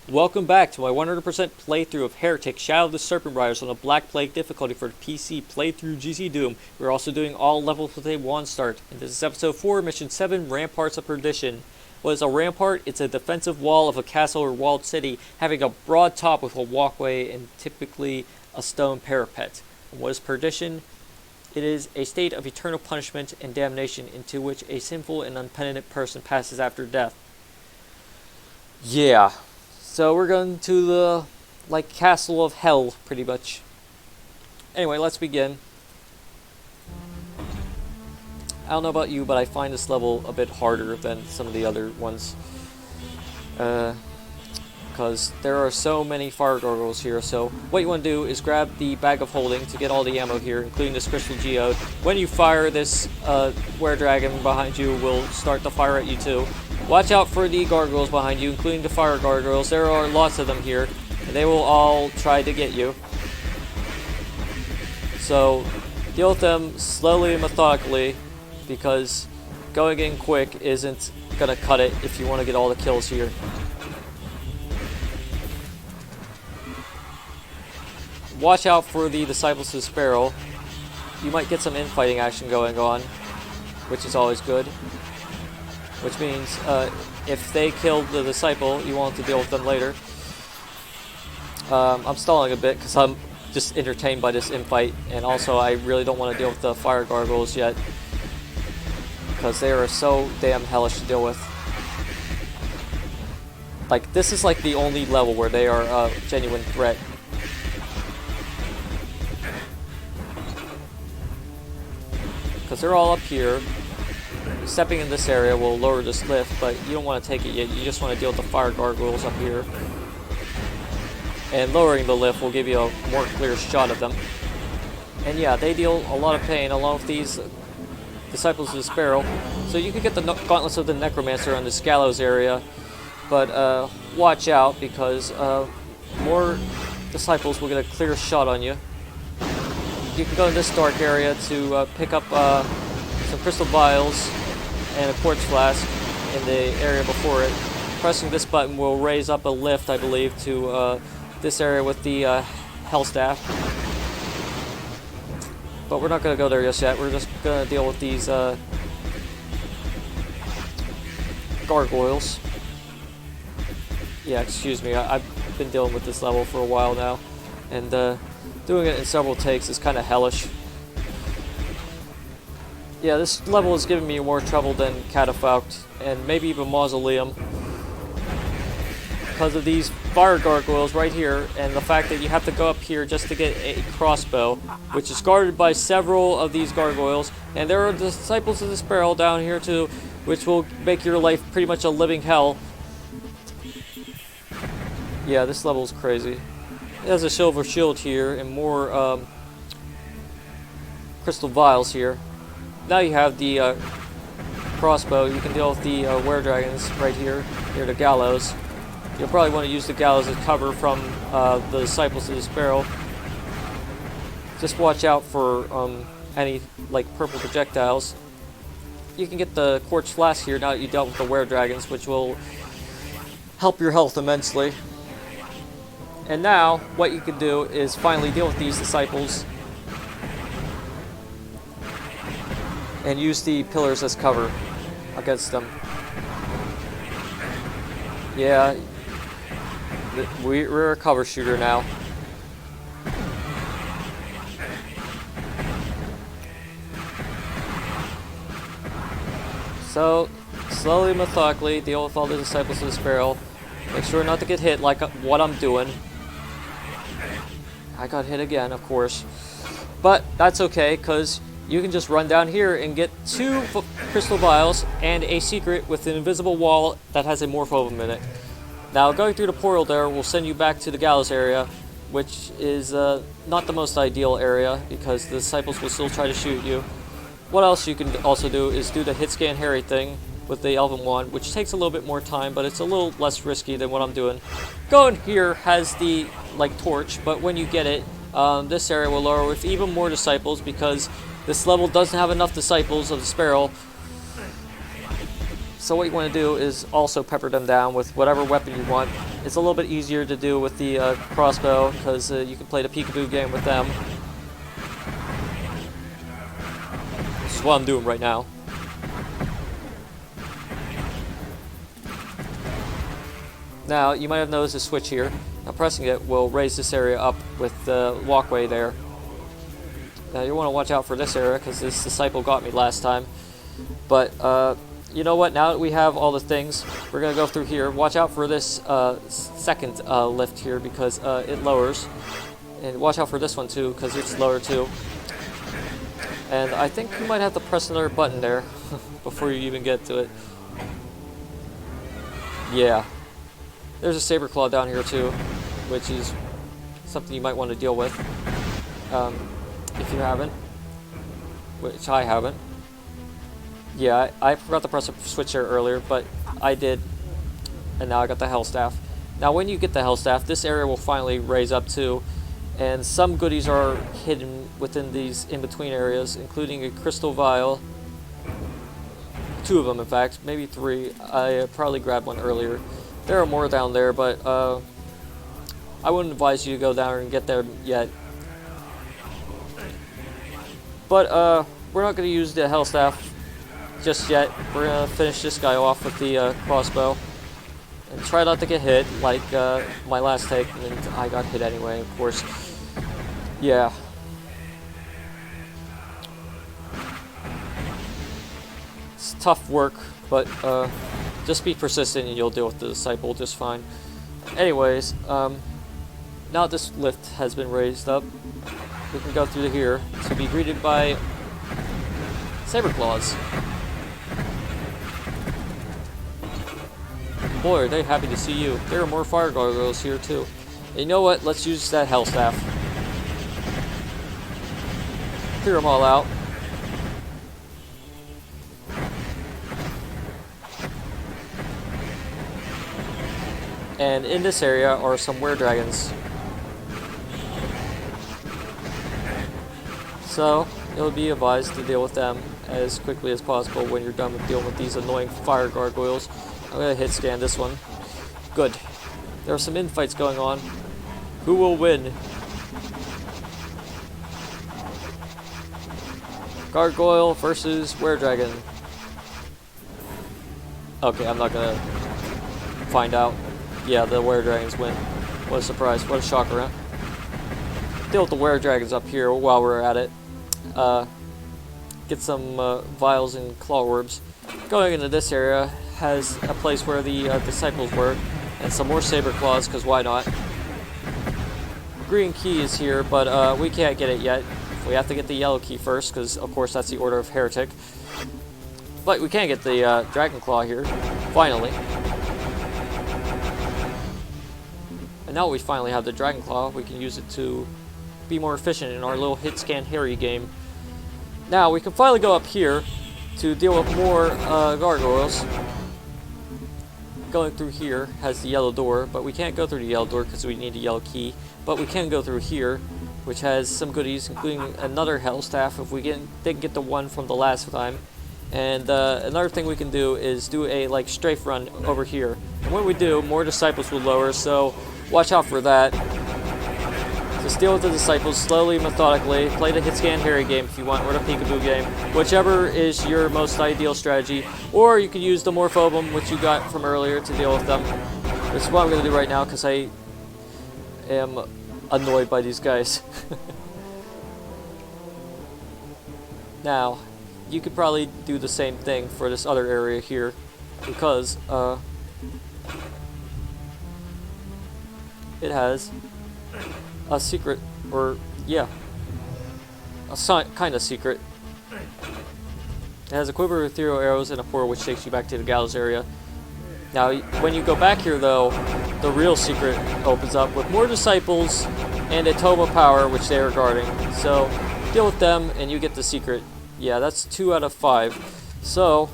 Welcome back to my 100% playthrough of Heretic, Shadow of the Serpent Riders on a Black Plague difficulty for the PC playthrough GZDoom. We're also doing all levels with a 1 start, and this is episode 4, mission 7, Ramparts of Perdition. What is a rampart? It's a defensive wall of a castle or walled city, having a broad top with a walkway and typically a stone parapet. And what is perdition? It is a state of eternal punishment and damnation into which a sinful and unpenitent person passes after death. Yeah. So we're going to the, castle of hell, pretty much. Anyway, let's begin. I don't know about you, but I find this level a bit harder than some of the other ones. Because there are so many fire gargoyles here, so what you want to do is grab the bag of holding to get all the ammo here, including this crystal geode. When you fire, this were-dragon behind you will start to fire at you too. Watch out for the gargoyles behind you, including the fire gargoyles. There are lots of them here, and they will all try to get you. So, deal with them slowly and methodically, because going in quick isn't gonna cut it if you want to get all the kills here. Watch out for the Disciples of the Sparrow. You might get some infighting action going on, which is always good. Which means, if they killed the disciple, you won't have to deal with them later. I'm stalling a bit because I'm just entertained by this infight, and also I really don't want to deal with the fire gargoyles yet, because they are so damn hellish to deal with. Like, this is like the only level where they are a genuine threat. Because they're all up here. Stepping in this area will lower this lift, but you don't want to take it yet. You just want to deal with the fire gargoyles up here. And lowering the lift will give you a more clear shot of them. And yeah, they deal a lot of pain along with these Disciples of the Sparrow. So you can get the Gauntlets of the Necromancer on this Gallows area. But watch out, because more Disciples will get a clear shot on you. You can go in this dark area to pick up some crystal vials and a quartz flask in the area before it. Pressing this button will raise up a lift, I believe, to this area with the hell staff. But we're not going to go there just yet. We're just going to deal with these gargoyles. Yeah, excuse me. I've been dealing with this level for a while now, and doing it in several takes is kind of hellish. Yeah, this level is giving me more trouble than Catafalque, and maybe even Mausoleum, because of these fire gargoyles right here, and the fact that you have to go up here just to get a crossbow, which is guarded by several of these gargoyles, and there are Disciples of the Sparrow down here too, which will make your life pretty much a living hell. Yeah, this level is crazy. It has a silver shield here, and more crystal vials here. Now you have the crossbow. You can deal with the were-dragons right here, near the Gallows. You'll probably want to use the Gallows as cover from the Disciples of the Sparrow. Just watch out for any purple projectiles. You can get the quartz flask here now that you dealt with the were-dragons, which will help your health immensely. And now, what you can do is finally deal with these Disciples and use the pillars as cover against them. Yeah, we're a cover shooter now. So, slowly, methodically, deal with all the Disciples of the Sparrow. Make sure not to get hit like what I'm doing. I got hit again, of course. But that's okay, because you can just run down here and get 2 crystal vials and a secret with an invisible wall that has a morphobum in it. Now, going through the portal there will send you back to the Gallows area, which is not the most ideal area, because the Disciples will still try to shoot you. What else you can also do is do the hit scan Harry thing with the Elven Wand, which takes a little bit more time, but it's a little less risky than what I'm doing. Going here has the torch, but when you get it, this area will lower with even more Disciples, because this level doesn't have enough Disciples of the Sparrow. So what you want to do is also pepper them down with whatever weapon you want. It's a little bit easier to do with the crossbow because you can play the peekaboo game with them. This is what I'm doing right now. Now, you might have noticed a switch here. Now, pressing it will raise this area up with the walkway there. Now, you want to watch out for this area because this disciple got me last time. But, you know what? Now that we have all the things, we're going to go through here. Watch out for this second lift here because it lowers. And watch out for this one too because it's lower too. And I think you might have to press another button there before you even get to it. Yeah. There's a saber claw down here too, which is something you might want to deal with if you haven't, which I haven't. Yeah, I forgot to press a switch there earlier, but I did, and now I got the Hell Staff. Now when you get the Hell Staff, this area will finally raise up too, and some goodies are hidden within these in-between areas, including a crystal vial. 2 of them, in fact, maybe 3. I probably grabbed one earlier. There are more down there, but I wouldn't advise you to go down and get there yet. But we're not going to use the Hell Staff just yet. We're going to finish this guy off with the crossbow. And try not to get hit, like my last take, and I got hit anyway, of course. Yeah. It's tough work, but just be persistent and you'll deal with the disciple just fine. Anyways, now this lift has been raised up, we can go through here to be greeted by saber claws. Boy, are they happy to see you. There are more fire gargoyles here too. And you know what? Let's use that Hell Staff. Clear them all out. And in this area are some were-dragons. So, you'll be advised to deal with them as quickly as possible when you're done with dealing with these annoying fire gargoyles. I'm going to hit scan this one. Good. There are some infights going on. Who will win? Gargoyle versus were-dragon. Okay, I'm not going to find out. Yeah, the were-dragons win. What a surprise. What a shocker, huh? Deal with the were-dragons up here while we're at it. Get some vials and claw orbs. Going into this area has a place where the disciples were, and some more saber claws, because why not? Green key is here, but we can't get it yet. We have to get the yellow key first, because of course that's the Order of Heretic. But we can get the dragon claw here, finally. And now we finally have the dragon claw, we can use it to be more efficient in our little hit scan Harry game. Now we can finally go up here to deal with more gargoyles. Going through here has the yellow door, but we can't go through the yellow door because we need a yellow key. But we can go through here, which has some goodies, including another Hell Staff if we didn't get the one from the last time. And another thing we can do is do a strafe run over here. And when we do, more disciples will lower, so watch out for that. Just deal with the disciples slowly, methodically. Play the hit scan Harry game if you want, or the peekaboo game, whichever is your most ideal strategy. Or you could use the Morphobum, which you got from earlier, to deal with them. This is what I'm going to do right now because I am annoyed by these guys. Now, you could probably do the same thing for this other area here, because it has a secret, or yeah, a kind of secret. It has a quiver of ethereal arrows and a portal which takes you back to the Gallows area. Now, when you go back here though, the real secret opens up with more disciples and a tome of power which they are guarding. So, deal with them and you get the secret. Yeah, that's 2 out of 5. So,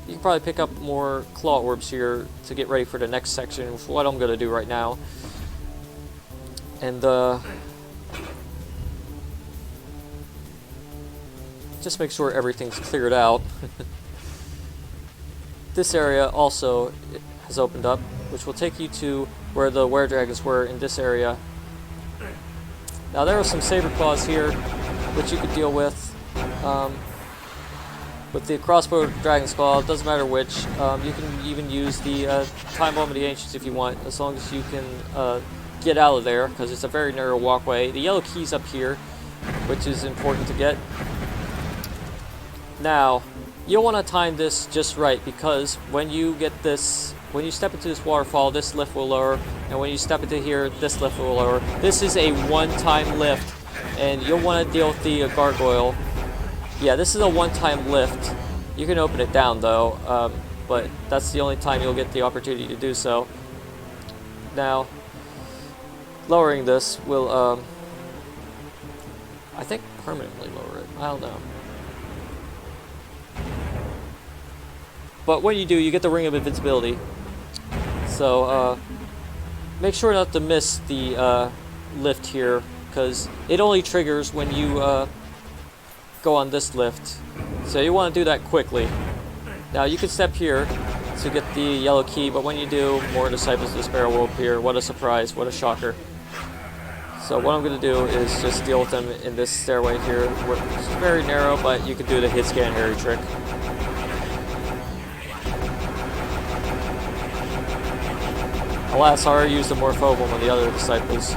you can probably pick up more claw orbs here to get ready for the next section, which is what I'm going to do right now. And just make sure everything's cleared out. this area also has opened up, which will take you to where the were-dragons were in this area. Now there are some saber claws here, which you could deal with. With the crossbow dragon's claw, it doesn't matter which. You can even use the time bomb of the ancients if you want, as long as you can get out of there, because it's a very narrow walkway. The yellow key's up here, which is important to get. Now, you'll want to time this just right, because when you get this, when you step into this waterfall, this lift will lower, and when you step into here, this lift will lower. This is a one-time lift, and you'll want to deal with the gargoyle. Yeah, this is a one-time lift. You can open it down though, but that's the only time you'll get the opportunity to do so. Now, lowering this will, I think, permanently lower it. I don't know. But when you do, you get the Ring of Invincibility. So, make sure not to miss the lift here, because it only triggers when you go on this lift. So you want to do that quickly. Now you can step here to get the yellow key, but when you do, more Disciples of Despair will appear. What a surprise, what a shocker. So what I'm going to do is just deal with them in this stairway here, which is very narrow, but you can do the hit scan Harry trick. Alas, I already used the Morphobum on the other Disciples,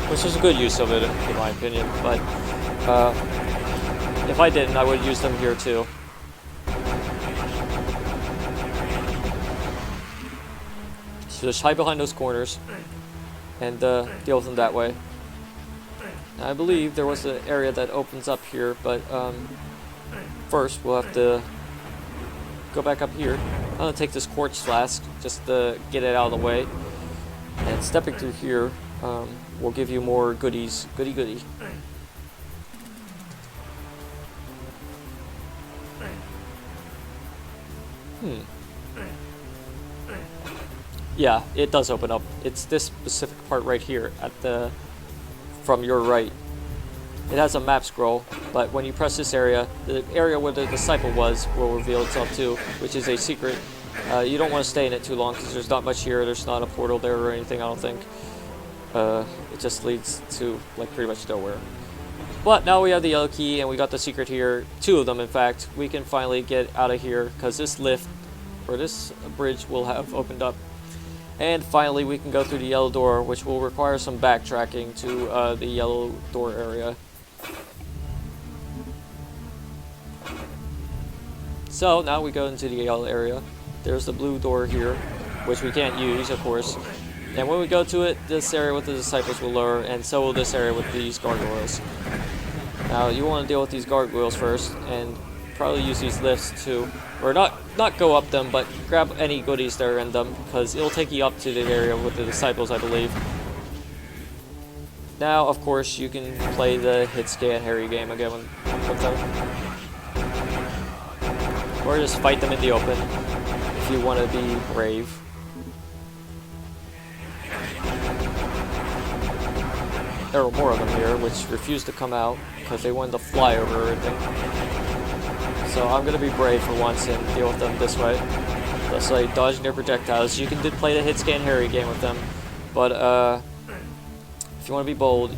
which is a good use of it in my opinion, but if I didn't, I would use them here too. So just hide behind those corners and deal with them that way. Now, I believe there was an area that opens up here, but first we'll have to go back up here. I'm going to take this quartz flask just to get it out of the way. And stepping through here will give you more goodies. Goody goody. Yeah, it does open up. It's this specific part right here at the from your right. It has a map scroll, but when you press this area, the area where the disciple was will reveal itself too, which is a secret. You don't want to stay in it too long because there's not much here. There's not a portal there or anything, I don't think. It just leads to like pretty much nowhere. But now we have the yellow key and we got the secret here. 2 of them, in fact. We can finally get out of here because this lift, or this bridge, will have opened up. And finally we can go through the yellow door, which will require some backtracking to the yellow door area. So now we go into the yellow area. There's the blue door here, which we can't use, of course. And when we go to it, this area with the disciples will lower, and so will this area with these gargoyles. Now you want to deal with these gargoyles first, and probably use these lifts too. Or not go up them, but grab any goodies that are in them, because it'll take you up to the area with the disciples, I believe. Now, of course, you can play the hit scan Harry game again with them. Or just fight them in the open, if you want to be brave. There were more of them here, which refused to come out, because they wanted to fly over everything. So I'm going to be brave for once and deal with them this way. Just like dodging their projectiles. You can play the hit scan Harry game with them, but if you want to be bold,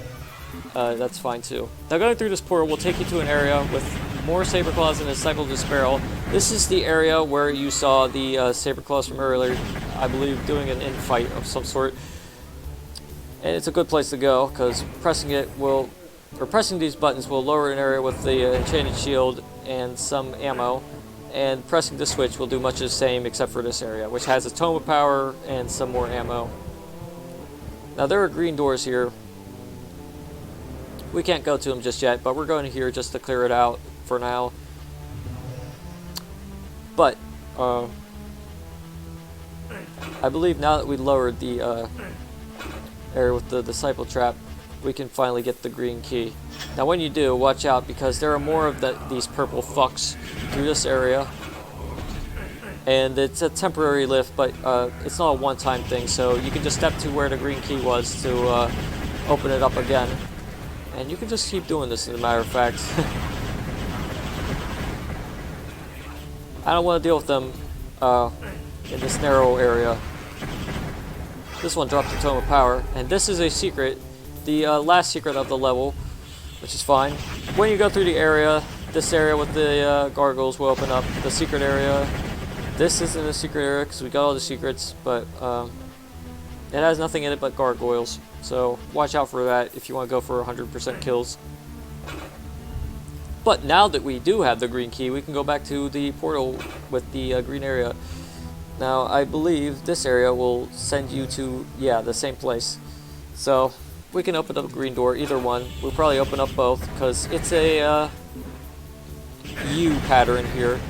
that's fine too. Now going through this portal will take you to an area with more saber claws and Disciple of Despair. This is the area where you saw the saber claws from earlier, I believe, doing an infight of some sort. And it's a good place to go because pressing these buttons will lower an area with the enchanted shield and some ammo, and pressing the switch will do much the same except for this area, which has a tome of power and some more ammo. Now there are green doors here. We can't go to them just yet, but we're going here just to clear it out for now. But I believe now that we lowered the area with the disciple trap, we can finally get the green key. Now when you do, watch out, because there are more of these purple fucks through this area. And it's a temporary lift, but it's not a one-time thing, so you can just step to where the green key was to open it up again. And you can just keep doing this, as a matter of fact. I don't want to deal with them in this narrow area. This one dropped the Tome of Power, and this is a secret, the last secret of the level, which is fine. When you go through the area, this area with the gargoyles will open up. The secret area, this isn't a secret area because we got all the secrets, but it has nothing in it but gargoyles. So watch out for that if you want to go for 100% kills. But now that we do have the green key, we can go back to the portal with the green area. Now, I believe this area will send you to, yeah, the same place. So, we can open up a green door, either one. We'll probably open up both, because it's a U pattern here.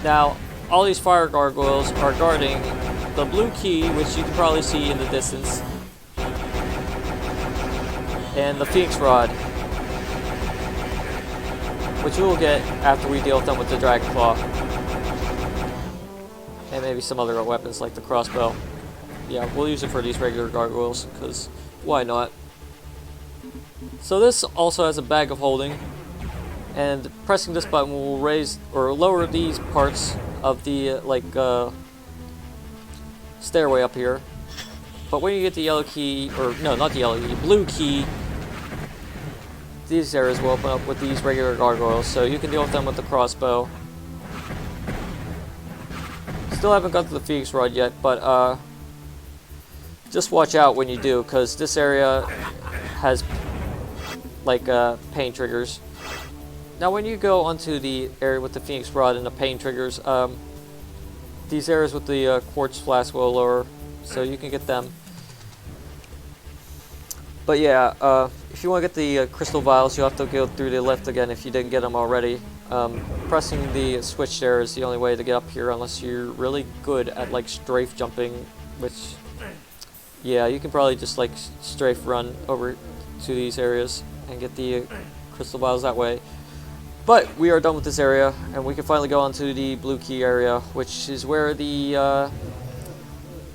Now, all these fire gargoyles are guarding the blue key, which you can probably see in the distance, and the Phoenix Rod, which we will get after we deal with them with the Dragon Claw. And maybe some other weapons like the crossbow. Yeah, we'll use it for these regular gargoyles, because why not? So this also has a bag of holding, and pressing this button will raise or lower these parts of the stairway up here. But when you get the yellow key, or no, not the yellow key, blue key, these areas will open up with these regular gargoyles, so you can deal with them with the crossbow. Still haven't got to the Phoenix Rod yet, but just watch out when you do, because this area has pain triggers. Now when you go onto the area with the Phoenix Rod and the pain triggers, these areas with the quartz flask will lower, so you can get them. But yeah, if you want to get the crystal vials, you'll have to go through the lift again if you didn't get them already. Pressing the switch there is the only way to get up here, unless you're really good at strafe jumping, which, yeah, you can probably just strafe run over to these areas and get the crystal vials that way. But we are done with this area, and we can finally go on to the blue key area, which is where the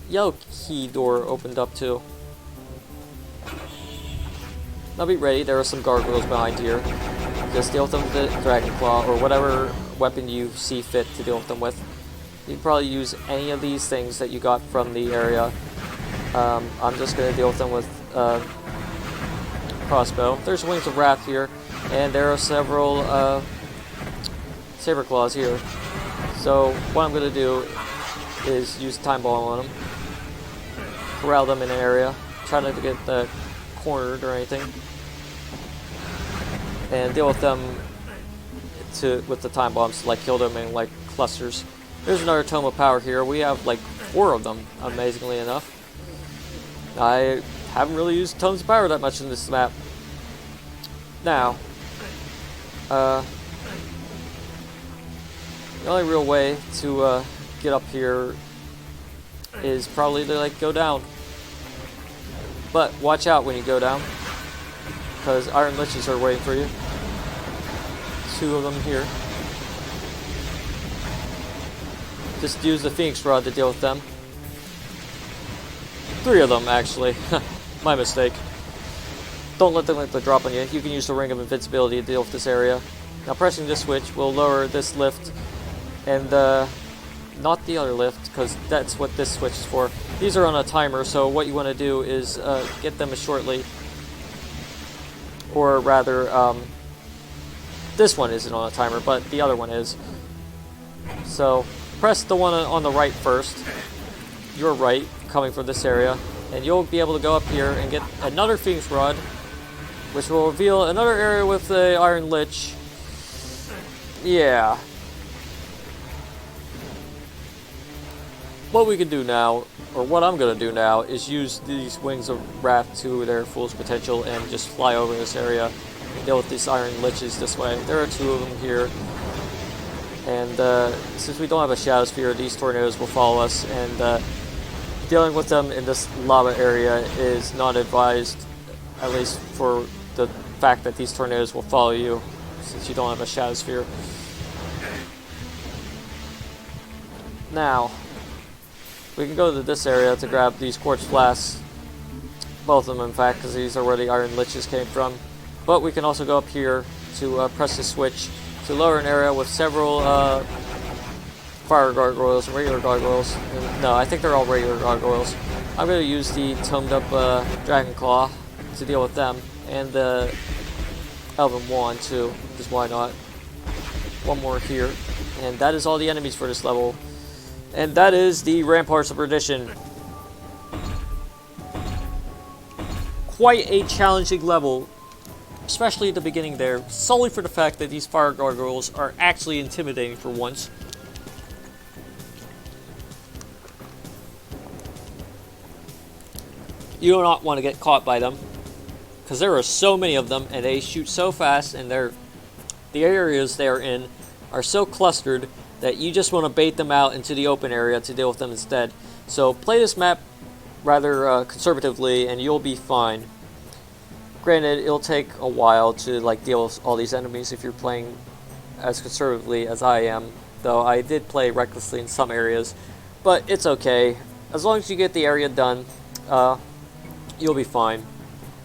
yellow key door opened up to. Now be ready, there are some gargoyles behind here. Just deal with them with the Dragon Claw, or whatever weapon you see fit to deal with them with. You can probably use any of these things that you got from the area. I'm just going to deal with them with crossbow. There's Wings of Wrath here, and there are several Saber Claws here. So what I'm going to do is use Time Bomb on them. Corral them in an area. Try not to get cornered or anything. And deal with them with the time bombs, kill them in clusters. There's another Tome of Power here. We have 4 of them, amazingly enough. I haven't really used Tomes of Power that much in this map. Now, the only real way to get up here is probably to go down. But watch out when you go down, because Iron Liches are waiting for you. 2 of them here. Just use the Phoenix Rod to deal with them. 3 of them, actually. My mistake. Don't let them drop on you. You can use the Ring of Invincibility to deal with this area. Now pressing this switch will lower this lift, and not the other lift, because that's what this switch is for. These are on a timer, so what you want to do is get them shortly. Or rather, this one isn't on a timer, but the other one is. So press the one on the right first, your right, coming from this area, and you'll be able to go up here and get another Phoenix Rod, which will reveal another area with the Iron Lich. Yeah. What we can do now, or what I'm going to do now, is use these Wings of Wrath to their fullest potential and just fly over this area and deal with these Iron Liches this way. There are 2 of them here, and since we don't have a Shadow Sphere, these tornadoes will follow us, and dealing with them in this lava area is not advised, at least for the fact that these tornadoes will follow you, since you don't have a Shadow Sphere. Now, we can go to this area to grab these quartz flasks. Both of them, in fact, because these are where the Iron Liches came from. But we can also go up here to press the switch to lower an area with several fire gargoyles and regular gargoyles. No, I think they're all regular gargoyles. I'm going to use the toned up Dragon Claw to deal with them, and the Elven Wand too, because why not? One more here, and that is all the enemies for this level. And that is the Ramparts of Perdition. Quite a challenging level, especially at the beginning there, solely for the fact that these fire gargoyles are actually intimidating for once. You do not want to get caught by them, because there are so many of them, and they shoot so fast, and the areas they are in are so clustered that you just want to bait them out into the open area to deal with them instead. So play this map rather conservatively, and you'll be fine. Granted, it'll take a while to like deal with all these enemies if you're playing as conservatively as I am, though I did play recklessly in some areas, but it's okay. As long as you get the area done, you'll be fine.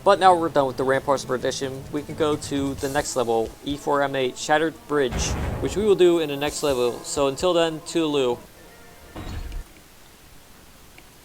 But now we're done with the Ramparts of Perdition, we can go to the next level, E4M7 Shattered Bridge, which we will do in the next level. So until then, toodaloo.